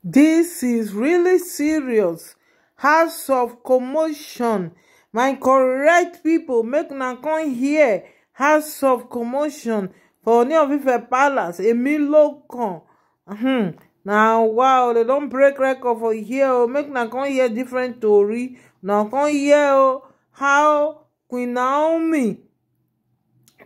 This is really serious. House of commotion. My correct people, make una come here. House of commotion for Ooni of Ife Palace. Emilokan. Now, wow, they don't break record for here. Make una come hear different story. Now come hear how Queen Naomi,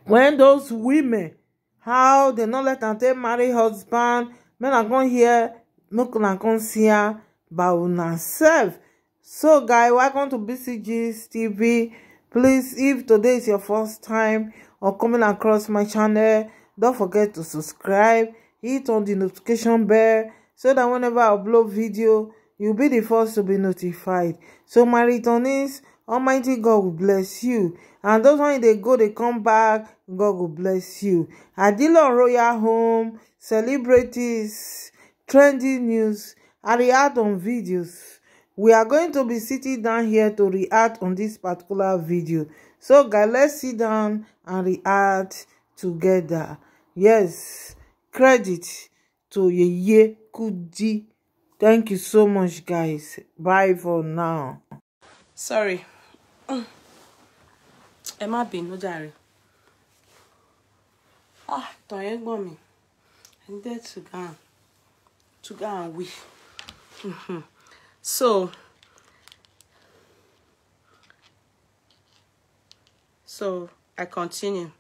when those women, how they not let am take marry husband. Make una come hear. Make una come see her by una self. So guys, welcome to BCG's TV. Please, if today is your first time or coming across my channel, don't forget to subscribe, hit on the notification bell so that whenever I upload video, you'll be the first to be notified. So my returnees, Almighty God will bless you, and those when they go, they come back, God will bless you. Adilon Royal Home, celebrities, trending news, and react on videos. We are going to be sitting down here to react on this particular video. So guys, let's sit down and react together. Yes, credit to Yeye Kudi. Thank you so much, guys. Bye for now. Sorry. Emma been no diary. Don't you want me? And there to go and we. So I continue.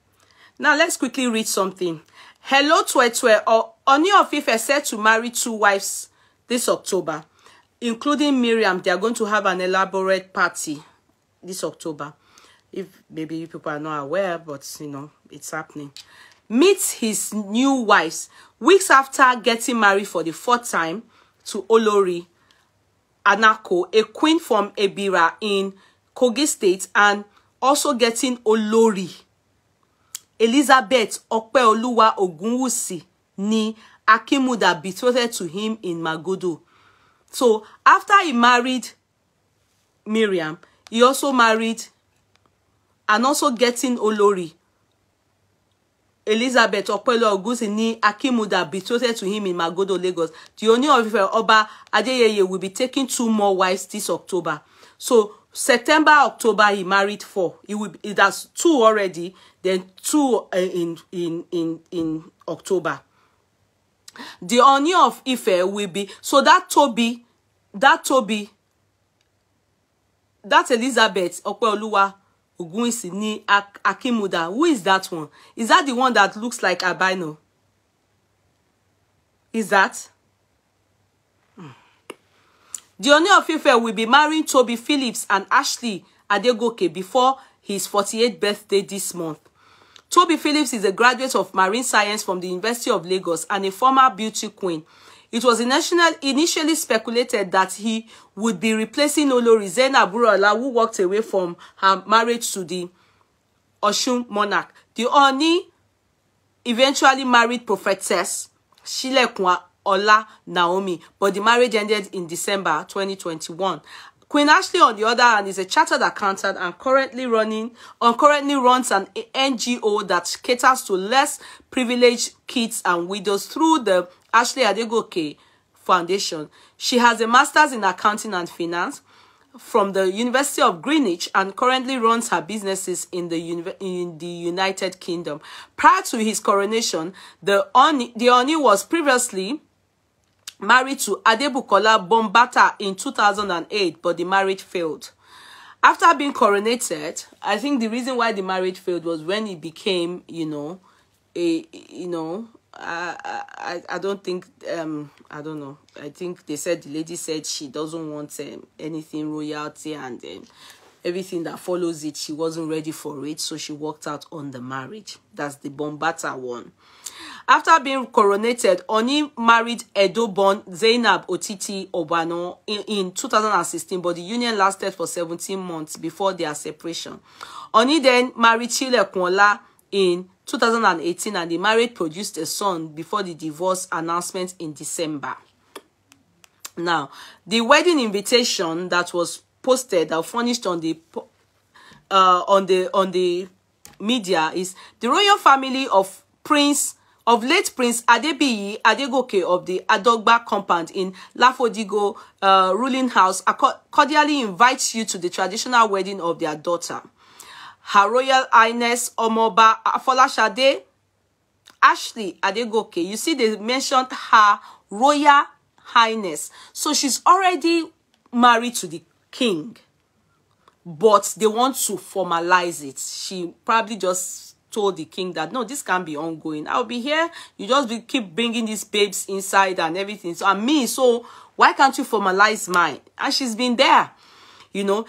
Now let's quickly read something. Hello Twetwe. Ooni of Ife said to marry 2 wives this October, including Mariam. They are going to have an elaborate party this October. If maybe people are not aware, but you know, it's happening. Meets his new wives weeks after getting married for the 4th time to Olori Anako, a queen from Ebira in Kogi State, and also getting Olori Elizabeth Opeoluwa Ogunwusi ni Akimuda betrothed to him in Magodo. So after he married Mariam, he also married and also getting Olori Elizabeth Opeoluwa Ogunwusi ni Akimuda betrothed to him in Magodo, Lagos. The Ooni of Ife Oba Adeyeye will be taking 2 more wives this October. So September, October, he married 4. He does 2 already, then 2 in October. The Ooni of Ife will be, so that Elizabeth Opeoluwa Ogunwusi ni Akimuda. Who is that one? Is that the one that looks like albino? Is that? The Ooni of Ife will be marrying Toby Phillips and Ashley Adegoke before his 48th birthday this month. Toby Phillips is a graduate of marine science from the University of Lagos and a former beauty queen. It was initially speculated that he would be replacing Olori Zainab Burola, who walked away from her marriage to the Osun monarch. The Ooni eventually married prophetess Shilekwa Olori Naomi, but the marriage ended in December 2021. Queen Ashley, on the other hand, is a chartered accountant and currently runs an NGO that caters to less privileged kids and widows through the Ashley Adegoke Foundation. She has a master's in accounting and finance from the University of Greenwich and currently runs her businesses in the United Kingdom. Prior to his coronation, the Ooni was previously married to Adebukola Bombata in 2008, but the marriage failed. After being coronated, I think the reason why the marriage failed was when he became, I don't think, I don't know. I think they said, the lady said she doesn't want anything royalty and everything that follows it. She wasn't ready for it, so she walked out on the marriage. That's the Bombata one. After being coronated, Ooni married Edo-born Zainab Otiti Obano in 2016, but the union lasted for 17 months before their separation. Ooni then married Shilekwa Ola in 2018, and the marriage produced a son before the divorce announcement in December. Now, the wedding invitation that was posted or furnished on the media is the royal family of Prince of late Prince Adebiyi Adegoke of the Adogba compound in Lafodigo ruling house cordially invites you to the traditional wedding of their daughter. Her Royal Highness Omoba Afolashade Ashley Adegoke. You see, they mentioned her Royal Highness. So she's already married to the king, but they want to formalize it. She probably just told the king that, no, this can't be ongoing. I'll be here. You just keep bringing these babes inside and everything. So I'm me. So why can't you formalize mine? And she's been there, you know.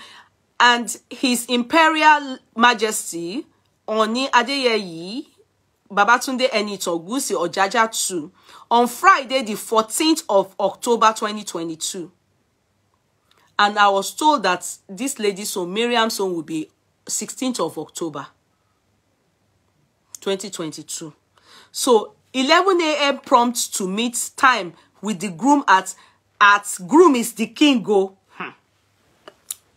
And His Imperial Majesty Oni Adeyeyi Babatunde Enitogusi Ojaja 2 on Friday, the 14th of October 2022. And I was told that this lady's son, Mariam's son, will be 16th of October 2022. So 11 a.m. prompt to meet time with the groom at groom is the king go.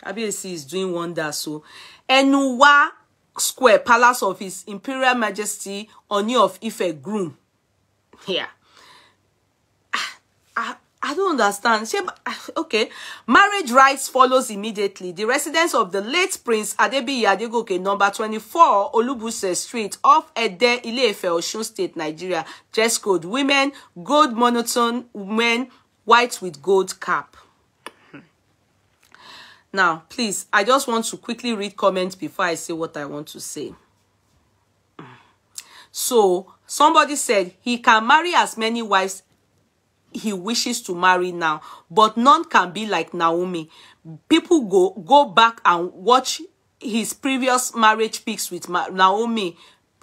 Kabiyesi is doing wonders. So Enuwa Square, Palace of His Imperial Majesty Oni of Ife groom. Here. I don't understand. Okay. Marriage rites follows immediately. The residence of the late Prince Adebiyi Adegoke, number 24, Olubuse Street, off Ede, Ile-Ife, Osun State, Nigeria. Dress code: women, gold monotone, men, white with gold cap. Now, please, I just want to quickly read comments before I say what I want to say. So, somebody said he can marry as many wives he wishes to marry now, but none can be like Naomi. People go back and watch his previous marriage pics with Naomi,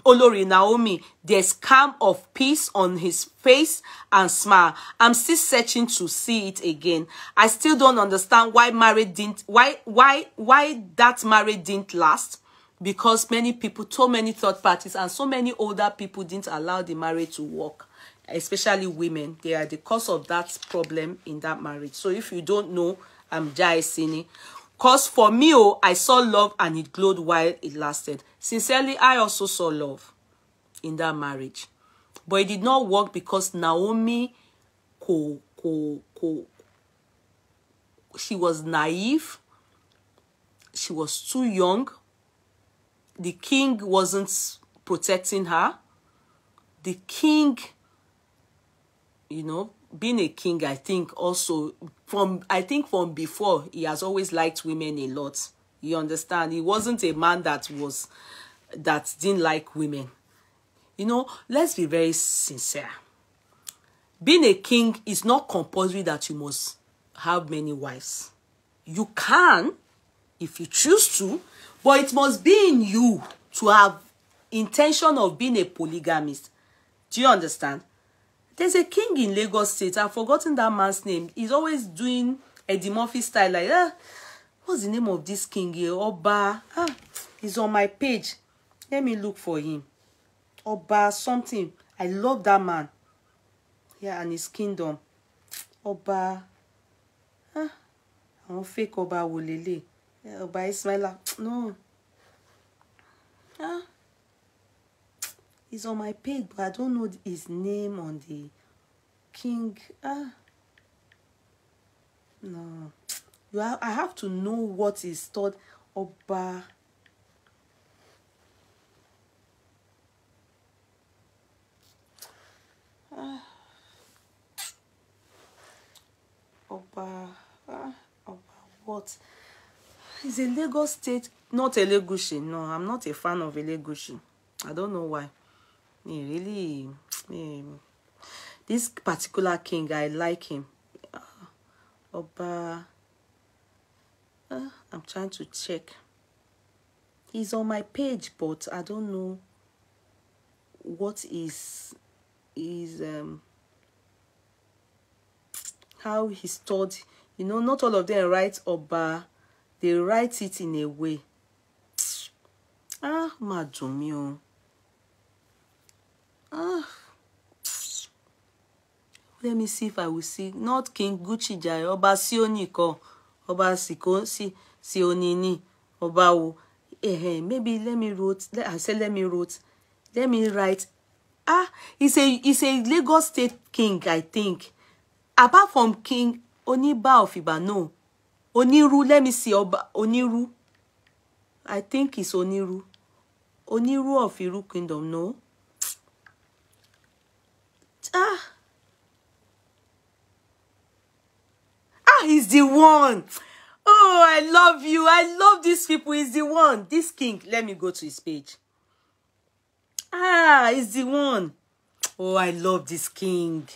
Olori Naomi. There's calm of peace on his face and smile. I'm still searching to see it again. I still don't understand why that marriage didn't last. Because many people, so many third parties, and so many older people didn't allow the marriage to work. Especially women, they are the cause of that problem in that marriage. So if you don't know, I'm Jai Sini. Because for me, I saw love and it glowed while it lasted. Sincerely, I also saw love in that marriage. But it did not work because Naomi, she was naive. She was too young. The king wasn't protecting her. The king, you know, being a king, I think also from before, he has always liked women a lot. You understand? He wasn't a man that didn't like women. You know, let's be very sincere. Being a king is not compulsory that you must have many wives. You can, if you choose to, but it must be in you to have intention of being a polygamist. Do you understand? There's a king in Lagos State. I've forgotten that man's name. He's always doing Eddie Murphy style. Like, what's the name of this king here? Oba. He's on my page. Let me look for him. Oba something. I love that man. Yeah, and his kingdom. Oba. I'm fake Oba Wolele. Oba Ismaila. No. He's on my page, but I don't know his name on the king. No. I have to know what is called Oba. Oba what? He's a Lagos State, not a Legushi. No, I'm not a fan of a Legushi. I don't know why. This particular king, I like him. Oba. I'm trying to check. He's on my page, but I don't know what is how he's taught. You know, not all of them write Oba. They write it in a way. Madumio. Let me see if I will see. Not King Gucci Jai. Oba Sioniko. Oba Sionini. Oba. Maybe let me write. Let me write. He's a Lagos State king, I think. Apart from King Oniba of Iba, no. Oniru, let me see. Oniru. I think it's Oniru. Oniru of Iru Kingdom, no. He's the one. Oh, I love you. I love these people. He's the one. This king. Let me go to his page. He's the one. Oh, I love this king.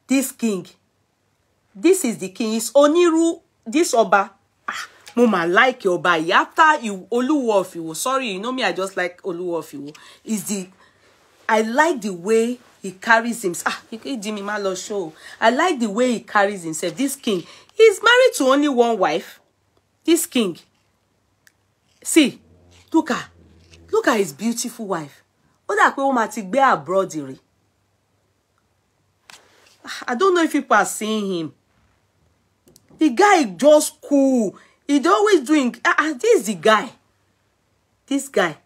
This king. This is the king. It's Oniru. This Oba. Mama, like your Oba. After you, Oluwo of Iwo. Sorry, you know me, I just like Oluwo of Iwo. I like the way he carries himself. I like the way he carries himself. This king. He's married to only one wife. This king. See, look at his beautiful wife. I don't know if people are seeing him. The guy is just cool. He's always doing. This is the guy. This guy.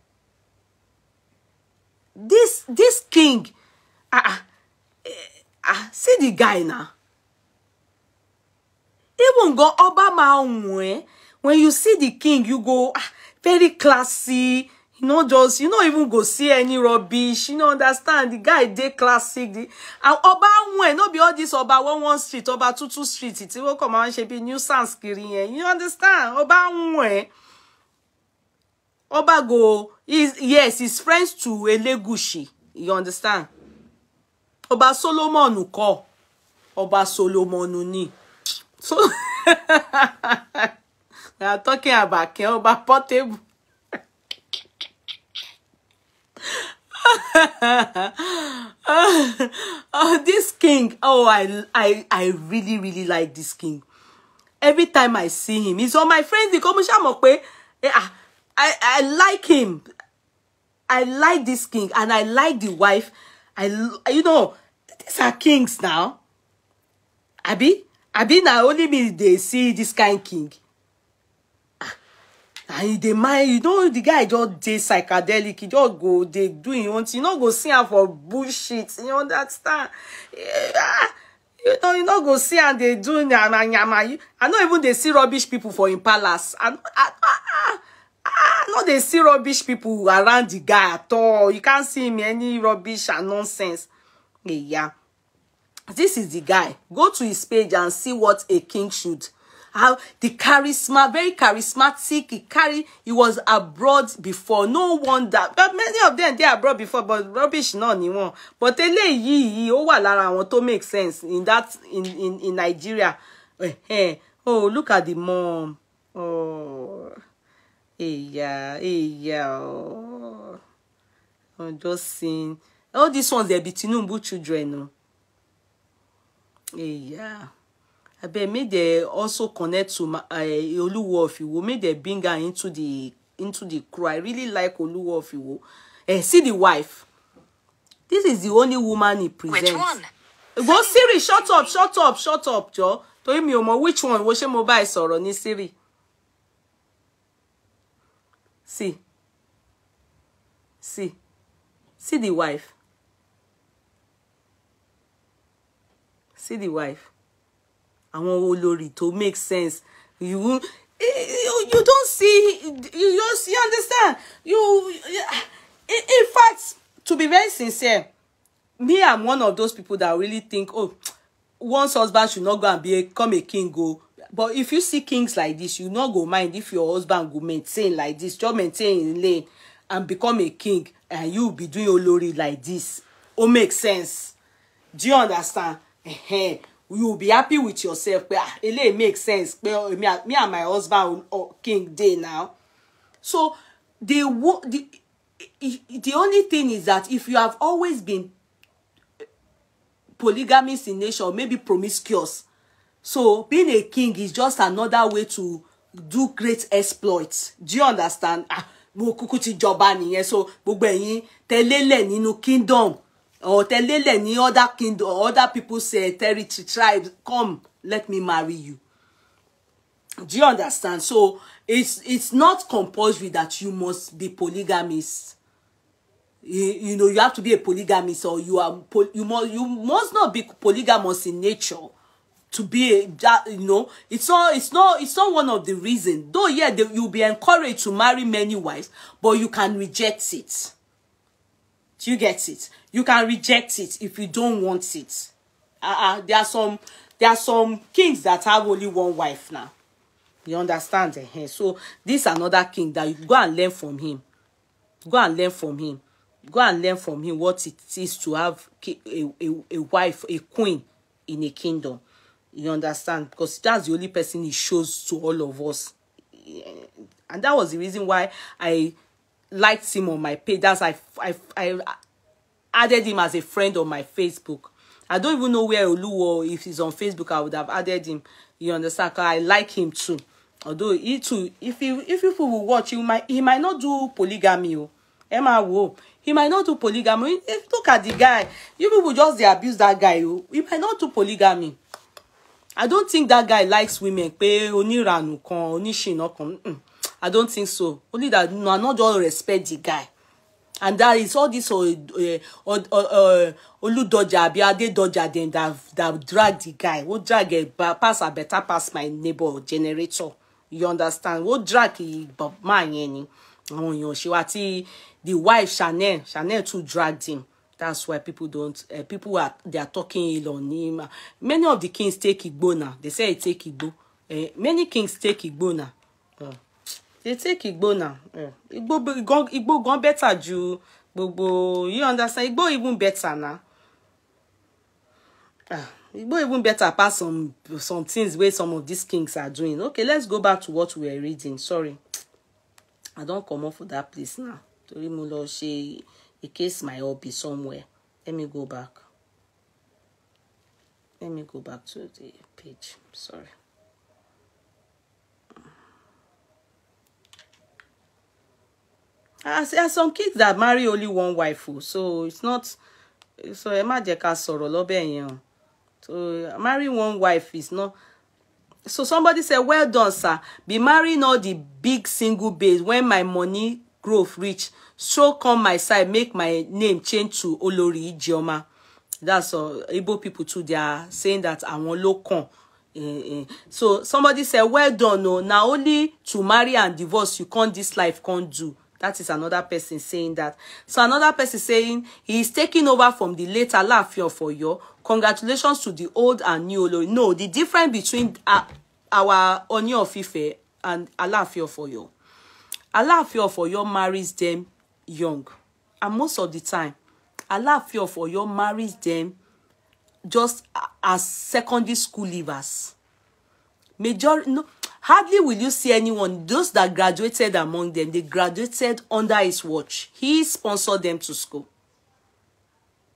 This king. See the guy now. Even go Obama, when you see the king, you go very classy. You know, just you don't even go see any rubbish. You know, understand the guy they classic. And Oba no be all this Oba 1 street, Oba 2 street. It will come and shape new Sanskrit. You understand? Oba Oba go he's friends to Elegushi. You understand? Oba Solomon uko. Oba Solomon ni. So we are talking about King Oba Portable. This king. I really like this king. Every time I see him, he's on my friends. I like him. I like this king, and I like the wife. You know, these are kings now. Abi now only me they see this kind king. And they mind, you know, the guy just dey psychedelic. He just go, they do him want. You not go see him for bullshit. You understand? You know, you not go see him they do nyama. I know even they see rubbish people for in palace. I know they see rubbish people around the guy at all. You can't see him any rubbish and nonsense. Yeah. This is the guy. Go to his page and see what a king should. How the charisma, very charismatic. He was abroad before. No wonder. But many of them, they are abroad before, but rubbish no anymore. But he want to make sense in that in Nigeria. Oh, look at the mom. Oh, yeah. Oh, I'm just seeing. All these ones, they're Tinubu children. No? Yeah. I bet may they also connect to Oluwo of Iwo. May they bring her into the crew. I really like Oluwo of Iwo. See the wife. This is the only woman he presents. Which one? Go Siri, shut up, Joe. Tell me which one? Which mobile sorrow ni Siri? See the wife. See the wife. I want Olori to make sense. You don't see. You understand. In fact, to be very sincere, me, I'm one of those people that really think, oh, one's husband should not go and become a king. Go. But if you see kings like this, you not go mind if your husband go maintain like this, just maintain in lane and become a king, and you be doing Olori like this. Oh, make sense. Do you understand? You will be happy with yourself. It makes sense. Me and my husband king day now. So the only thing is that if you have always been polygamous in nature, maybe promiscuous, so being a king is just another way to do great exploits. Do you understand? So telele nínú kingdom. Or telele ni other kingdom, or other people say territory, tribes, come, let me marry you. Do you understand? So it's not compulsory that you must be polygamist. you know, you have to be a polygamist, or you must not be polygamous in nature to be you know, it's not one of the reasons. Though, yeah, you'll be encouraged to marry many wives, but you can reject it. Do you get it? You can reject it if you don't want it. There are some kings that have only one wife now. You understand? So this is another king that you go and learn from him. Go and learn from him. Go and learn from him what it is to have a wife, a queen in a kingdom. You understand? Because that's the only person he shows to all of us. And that was the reason why I liked him on my page. That's I added him as a friend on my Facebook. I don't even know where Oluwo, if he's on Facebook, I would have added him. You understand? Because I like him too. Although he too, if people will watch, he might not do polygamy. Emma, whoa. He might not do polygamy. If look at the guy, you people just abuse that guy. He might not do polygamy. I don't think that guy likes women. I don't think so. Only that no, not just respect the guy. And that is all this Oludoja, Abiade Doja, then that drag the guy. What drag a pass a better pass my neighbor generator. You understand? What drag man any? Oh, you know, the wife Chanel too dragged him. That's why people don't. They are talking ill on him. Many of the kings take Igbo now. They say it take Igbo. Many kings take Igbo now. They take Igbo now. Igbo gone better ju Igbo. You understand? Igbo even better now. Igbo even better past some things where some of these kings are doing. Okay, let's go back to what we were reading. Sorry, I don't come off for that place now. Tori mo lo she in case my hobby somewhere. Let me go back. Let me go back to the page. Sorry. There are some kids that marry only one wife, so it's not. So Emma Jeka sọ̀rọ̀ lọ́bẹ̀ yẹn. So marrying one wife is not. So somebody said, well done, sir. Be marrying all the big single babes when my money growth reach. So come my side, make my name change to Olori Ijeoma. That's Igbo people too. They are saying that I want local. So somebody said, well done. No, now only to marry and divorce you can't. This life can't do. That is another person saying that. So another person saying he is taking over from the late Alaafin for you. Congratulations to the old and new Olori. No, the difference between our Ooni of Ife and Alaafin for you. Alaafin for you marries them young. And most of the time, Alaafin for you marries them just as secondary school leavers. No, hardly will you see anyone, those that graduated among them, they graduated under his watch. He sponsored them to school.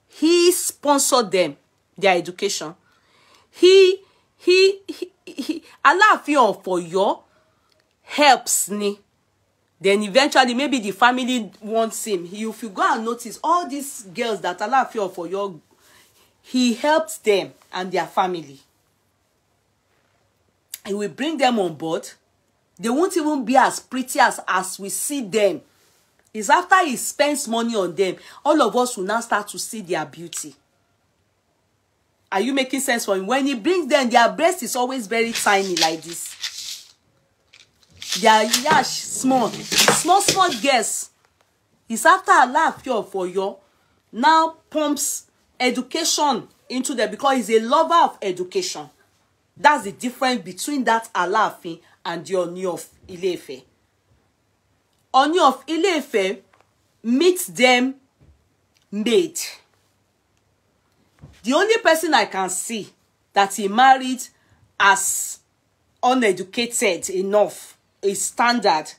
He sponsored them, their education. Alaafin for you helps me. Then eventually, maybe the family wants him. If you go and notice, all these girls that Alaafin for you, he helps them and their family. He will bring them on board. They won't even be as pretty as we see them. It's after he spends money on them, all of us will now start to see their beauty. Are you making sense for him? When he brings them, their breast is always very tiny like this. Their yash small girls. It's after Alaafin for you now pumps education into them because he's a lover of education. That's the difference between that Alaafin and the Ooni of Ile-Ife. Ooni of Ile-Ife meets them maid. The only person I can see that he married as uneducated enough, a standard,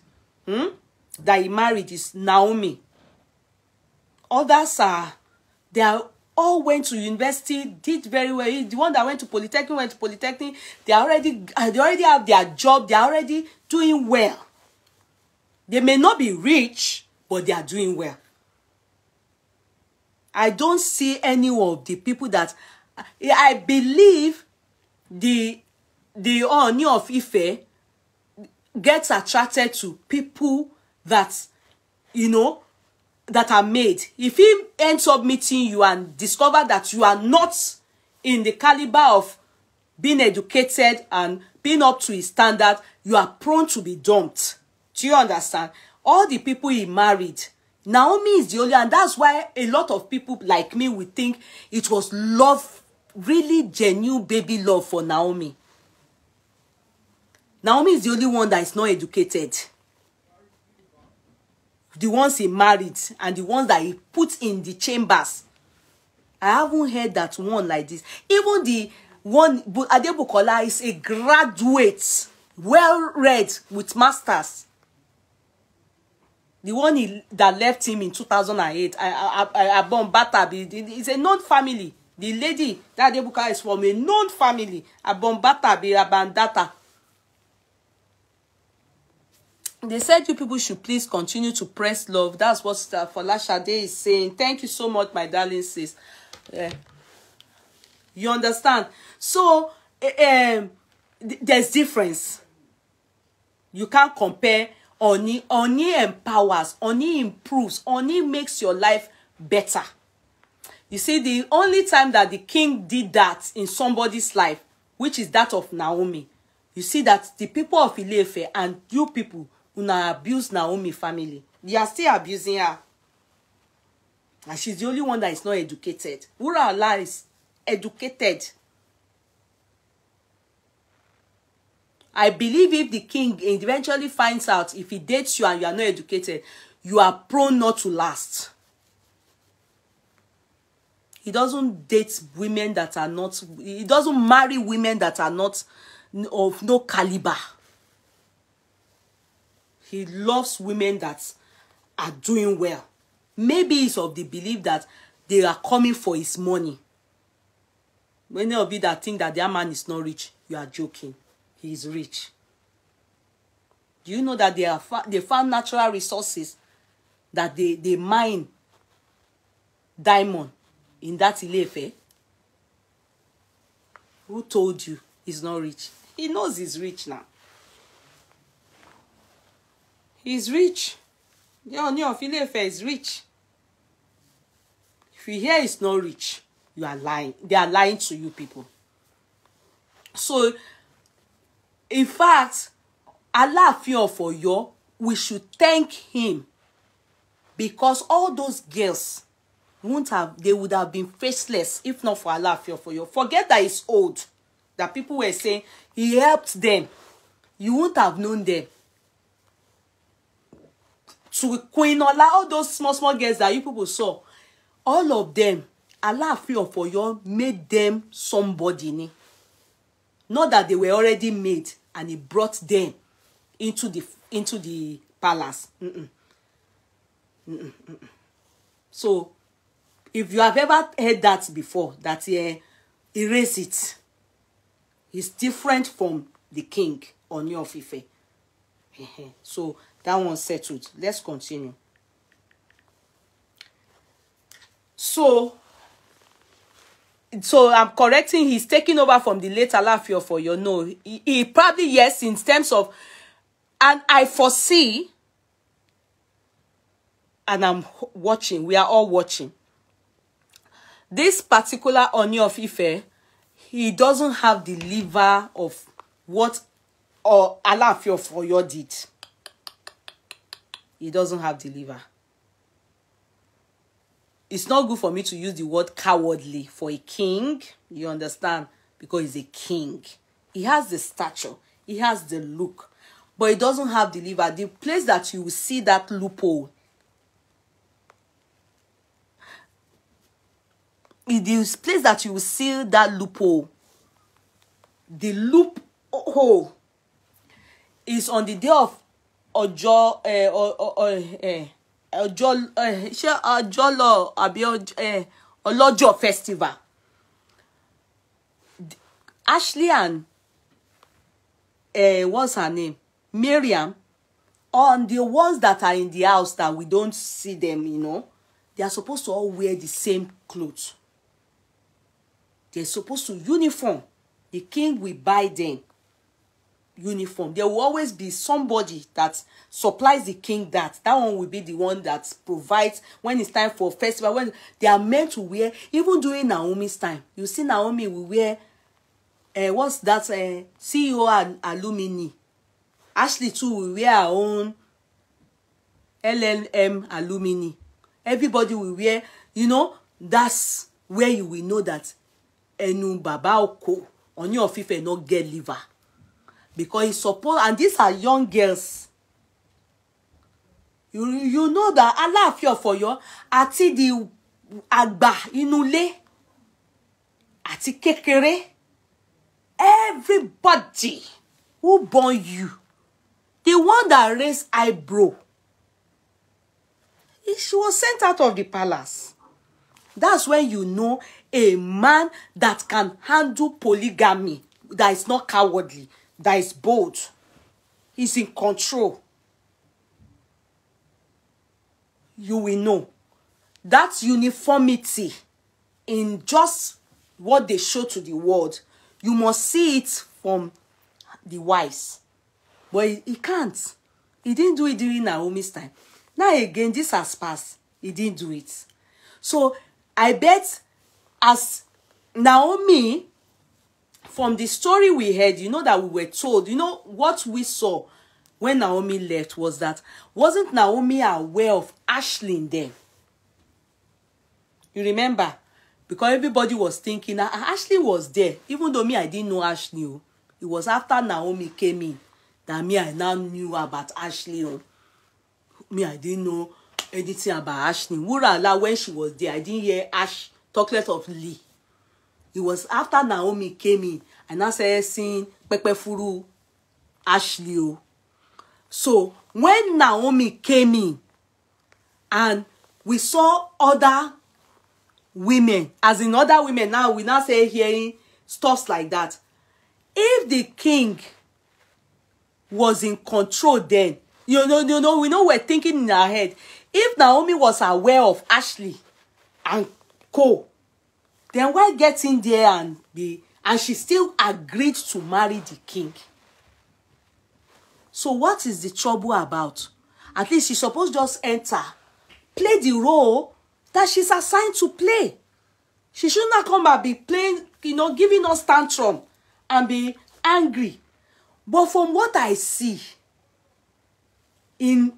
that he married is Naomi. Others they are all went to university, did very well. The one that went to Polytechnic, they already have their job, they are already doing well. They may not be rich, but they are doing well. I don't see any of the people that I believe the Ooni of Ife gets attracted to people that, you know, that are made, if he ends up meeting you and discover that you are not in the caliber of being educated and being up to his standard, you are prone to be dumped. Do you understand? All the people he married, Naomi is the only, and that's why a lot of people like me would think it was love, really genuine baby love for Naomi. Naomi is the only one that is not educated. The ones he married and the ones that he put in the chambers. I haven't heard that one like this. Even the one, Adebukola, is a graduate, well-read, with masters. The one that left him in 2008, Abombata, is a known family. The lady, that Adebukola, is from a known family. Abombata, Abandata. They said you people should please continue to press love. That's what Folashade is saying. Thank you so much, my darling sis. You understand? So, there's difference. You can't compare. Oni empowers. Oni improves. Oni makes your life better. You see, the only time that the king did that in somebody's life, which is that of Naomi, you see that the people of Ile-Ife and you people who abuse Naomi family, they are still abusing her. And she's the only one that is not educated. Wura Allah is educated. I believe if the king eventually finds out, if he dates you and you are not educated, you are prone not to last. He doesn't date women that are not, he doesn't marry women that are not of no caliber. He loves women that are doing well. Maybe it's of the belief that they are coming for his money. Many of you that think that their man is not rich, you are joking. He is rich. Do you know that they found natural resources, that they mine diamond in that Ile-Ife? Who told you he's not rich? He knows he's rich now. He's rich. The Ooni of Ile-Ife is rich. If you hear he's not rich, you are lying. They are lying to you people. So, in fact, Alaafin of Oyo, we should thank him, because all those girls they would have been faceless if not for Alaafin of Oyo. Forget that he's old. That people were saying he helped them. You wouldn't have known them. To Queen Ola, all those small girls that you people saw, all of them, Alaafin of Oyo made them somebody. Not that they were already made and he brought them into the palace. So, if you have ever heard that before, that erase it. He's different from the king, Ooni of Ife. So, that one settled. Let's continue. So I'm correcting, he's taking over from the late Alaafin of Oyo. No, he probably, yes, in terms of, and I foresee, and I'm watching, we are all watching, this particular Ooni of Ife, he doesn't have the liver of what Alaafin of Oyo did. He doesn't have the liver. It's not good for me to use the word cowardly for a king. You understand? Because he's a king. He has the stature. He has the look. But he doesn't have the liver. The place that you will see that loophole, the place that you will see that loophole, the loophole is on the day of Ojolo Olojo festival. Ashley and what's her name? Mariam, on the ones that are in the house that we don't see them, you know, they are supposed to all wear the same clothes. They're supposed to uniform. The king will buy them. uniform. There will always be somebody that supplies the king that. That one will be the one that provides when it's time for festival, when they are meant to wear. Even during Naomi's time, you see Naomi will wear, what's that, CEO and alumni. Ashley too will wear her own LLM alumni. Everybody will wear, you know, that's where you will know that Enu Baba Oko, Oni of Ife not get liver. Because he's supposed, and these are young girls. You know that Allah fear for you. Ati di agba inule. Ati kekere. Everybody who born you. The one that raised eyebrow. She was sent out of the palace. That's when you know a man that can handle polygamy, that is not cowardly, that is bold, is in control. You will know. That uniformity in just what they show to the world, you must see it from the wise. But he can't. He didn't do it during Naomi's time. Now again, this has passed. He didn't do it. So I bet as Naomi, from the story we heard, you know that we were told, you know, what we saw when Naomi left was that, wasn't Naomi aware of Ashley then? You remember? Because everybody was thinking, Ashley was there. Even though me, I didn't know Ashley. Oh. It was after Naomi came in that me, I now knew about Ashley. Oh. Me, I didn't know anything about Ashley. Wurala, when she was there, I didn't hear Ash talk less of Lee. It was after Naomi came in, and I started seeing Pepe Furu Ashley. Oh. So when Naomi came in, and we saw other women, as in other women, now we now say hearing stuff like that. If the king was in control then, you know, we know we're thinking in our head. If Naomi was aware of Ashley and co, then why get in there and she still agreed to marry the king? So what is the trouble about? At least she's supposed to just enter, play the role that she's assigned to play. She should not come and be playing, you know, giving us tantrum and be angry. But from what I see, in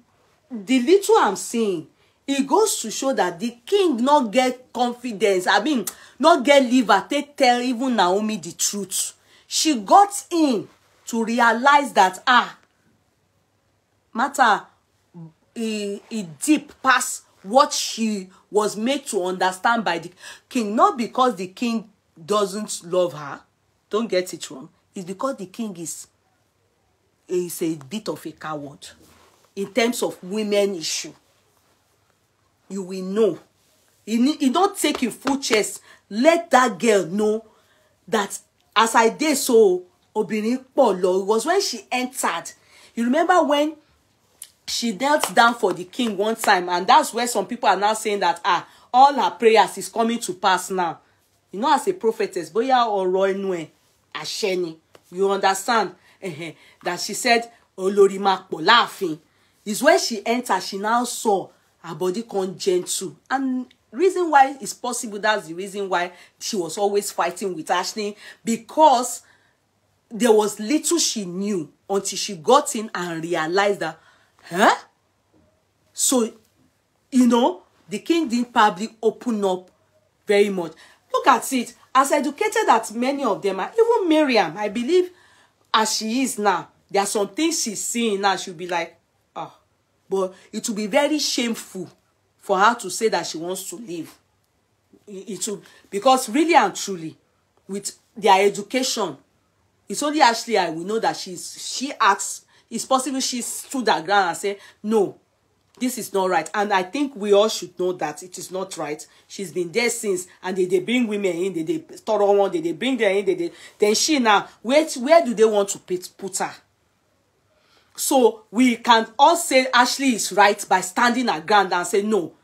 the little I'm seeing, it goes to show that the king not get confidence. I mean, not get liver to tell even Naomi the truth. She got in to realize that, matter it deep past what she was made to understand by the king. Not because the king doesn't love her. Don't get it wrong. It's because the king is a bit of a coward in terms of women issue. You will know. You don't take your full chest. Let that girl know that as I did so, Obìnrin pọ̀ lọ. It was when she entered. You remember when she knelt down for the king one time, and that's where some people are now saying that all her prayers is coming to pass now. You know, as a prophetess, boya ọ̀rọ̀ ẹnu ẹ̀ àṣẹ ni. You understand? That she said, Olori Makpo laughing. Is when she entered, she now saw her body come gentle. And reason why it's possible, that's the reason why she was always fighting with Ashley, because there was little she knew until she got in and realized that, So, you know, the king didn't probably open up very much. Look at it. As educated as many of them are, even Mariam, I believe, as she is now, there are some things she's seeing now, she'll be like, but it will be very shameful for her to say that she wants to leave. It will, because really and truly, with their education, it's only Ashley we know that she acts, it's possible she stood her ground and said, no, this is not right. And I think we all should know that it is not right. She's been there since, and they bring women in, they thorough one, they bring them in, then she now, where do they want to put her? So we can all say Ashley is right by standing her ground and say, no,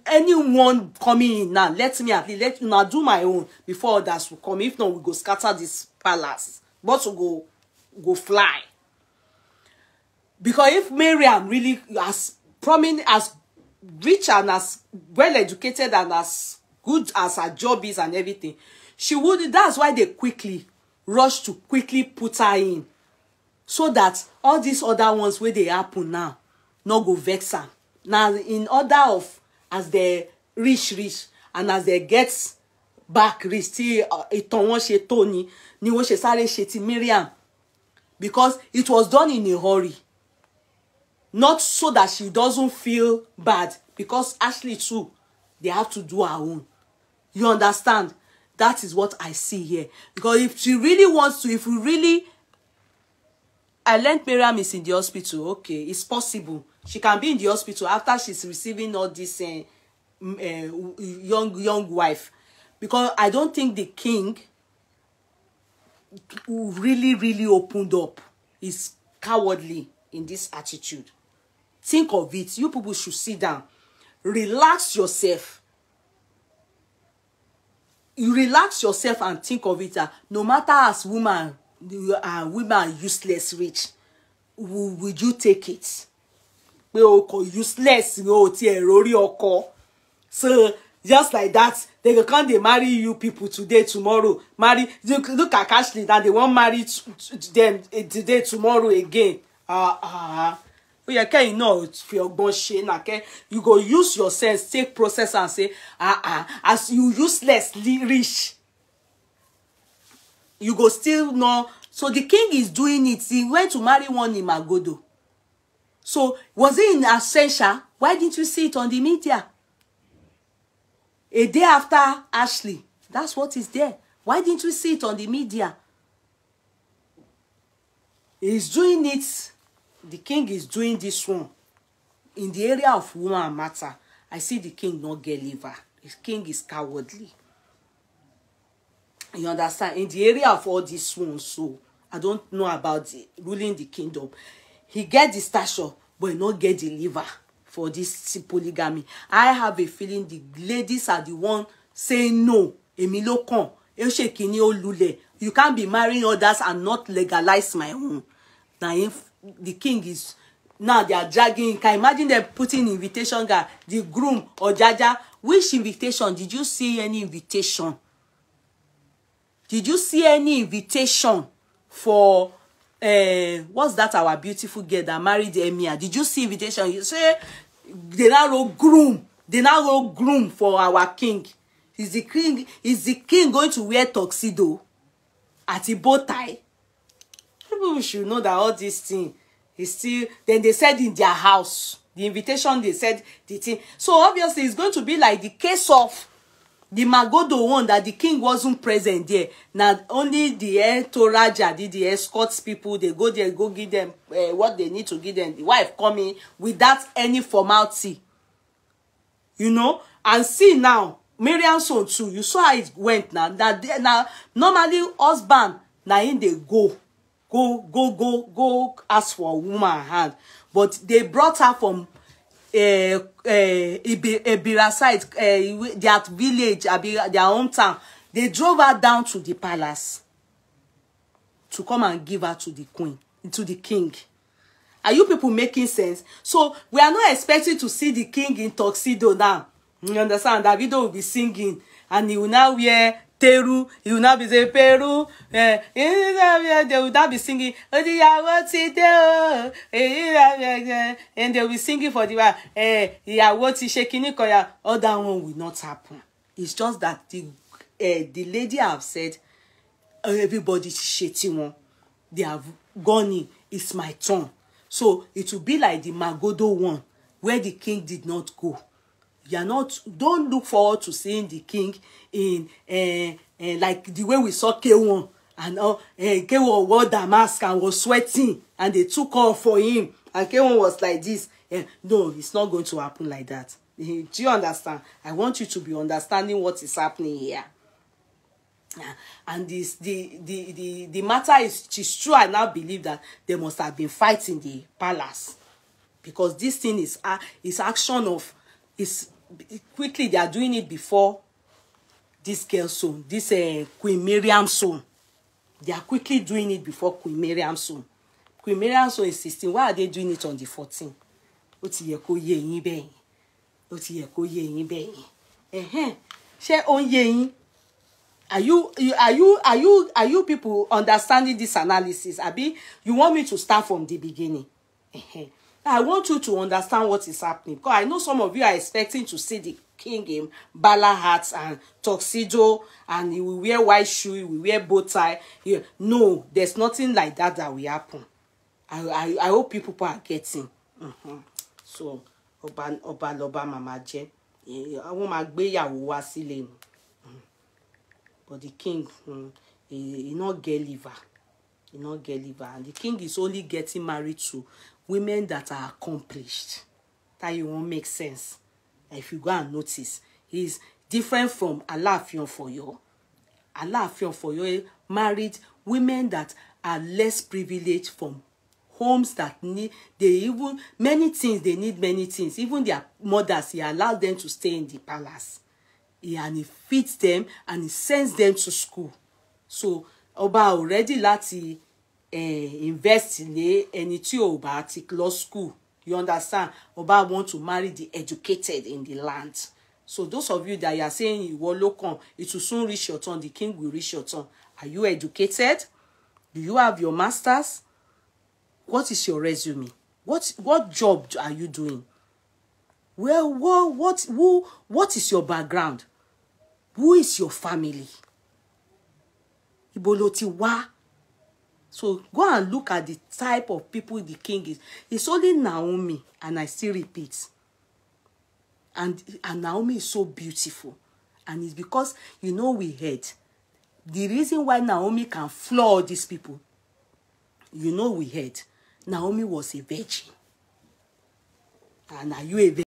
anyone coming in now, let me at least let you do my own before others will come. If not, we go scatter this palace. But we go go fly. Because if Mariam really as prominent, as rich and as well educated and as good as her job is and everything, she would. That's why they quickly rush to quickly put her in, so that all these other ones where they happen now no go vex her. Now in order of as they reach and as they get back reach, still itan won se to ni won se sáré ṣe ti Mariam, because it was done in a hurry, not so that she doesn't feel bad, because Ashley too, they have to do her own. You understand? That is what I see here. Because if she really wants to, if we really, I learned Mariam is in the hospital. Okay, it's possible. She can be in the hospital after she's receiving all this young wife. Because I don't think the king really opened up. He's cowardly in this attitude. Think of it. You people should sit down. Relax yourself. You relax yourself and think of it. No matter as women are useless rich, would you take it? Useless, so just like that, they can't they marry you people today, tomorrow. Marry, look at Ashley, that they won't marry them today, tomorrow again. You go use your sense, take process and say, as you uselessly rich, you go still know. So the king is doing it. He went to marry one in Magodo. So was it in absentia? Why didn't you see it on the media? A day after Ashley. That's what is there. Why didn't you see it on the media? He's doing it. The king is doing this one. In the area of woman matter, I see the king not get liver. The king is cowardly. You understand? In the area of all these ones, so I don't know about ruling the kingdom. He get the stature, but he not get the liver for this polygamy. I have a feeling the ladies are the one saying no. Emilio kon, you can't be marrying others and not legalize my own. Now if the king is now they are dragging, can imagine them putting invitation guy, the groom or Jaja. Which invitation? Did you see any invitation? Did you see any invitation for what's that, our beautiful girl that married the emir? Did you see invitation? You say they now go groom. They now go groom for our king. Is the king going to wear tuxedo at a bow tie? People should know that all this thing is still. Then they said in their house, the invitation, they said the thing. So obviously it's going to be like the case of the Magodo one, that the king wasn't present there. Now only the Toraja, the escorts people, they go there, go give them what they need to give them. The wife coming without any formality. You know? And see now, Mariam's son too, you saw how it went now. Now normally husband, now in they go ask for a woman hand. But they brought her from Ebira side, their village, their hometown. They drove her down to the palace to come and give her to the queen, to the king. Are you people making sense? So we are not expecting to see the king in tuxedo now. You understand? Davido will be singing and he will now wear Teru, he will not be saying Peru, they will not be singing, and they will be singing for the all that one will not happen. It's just that the lady have said, everybody's shitty one. They have gone in, it's my turn. So it will be like the Magodo one, where the king did not go. You are not, don't look forward to seeing the king in like the way we saw K1 and K1 wore the mask and was sweating and they took off for him and K1 was like this. No, it's not going to happen like that. Do you understand? I want you to be understanding what is happening here. And this the matter is, it's true. I now believe that they must have been fighting in the palace, because this thing is action of is. Quickly, they are doing it before this girl's son, this Queen Mariam's son. They are quickly doing it before Queen Mariam's own. Queen Mariam's own is 16. Why are they doing it on the 14th? Ó ti yẹ kó yé yín bẹ́ẹ̀ yẹn. Ó ti yẹ kó yé yín bẹ́ẹ̀ yẹn. Ṣé ó ń yé yín? Are you people understanding this analysis? Abi, you want me to start from the beginning? I want you to understand what is happening, because I know some of you are expecting to see the king in bala hats and tuxedo, and he will wear white shoe, he will wear bow tie. No, there's nothing like that will happen. I hope people are getting. So, Oba Loba Mama Je, I want my gbéyàwó wá sílé ni. But the king, he not get liver. He not get liver. And the king is only getting married to women that are accomplished. That you won't make sense. If you go and notice, he's different from Alaafin of Oyo. Alaafin of Oyo married women that are less privileged, from homes that need, many things, they need many things. Even their mothers, he allowed them to stay in the palace. And he feeds them and he sends them to school. So Oba already láti invest in ẹni tí ó bá ti lọ school. You understand? Oba want to marry the educated in the land. So those of you that are saying ìwọ ló kàn, it will soon reach your turn, the king will reach your turn. Are you educated? Do you have your masters? What is your resume? What job are you doing? Well, what is your background? Who is your family? Ibo lo ti wá. So go and look at the type of people the king is. It's only Naomi, and I still repeat. And Naomi is so beautiful. And it's because, we heard. The reason why Naomi can floor these people, we heard. Naomi was a virgin. And are you a virgin?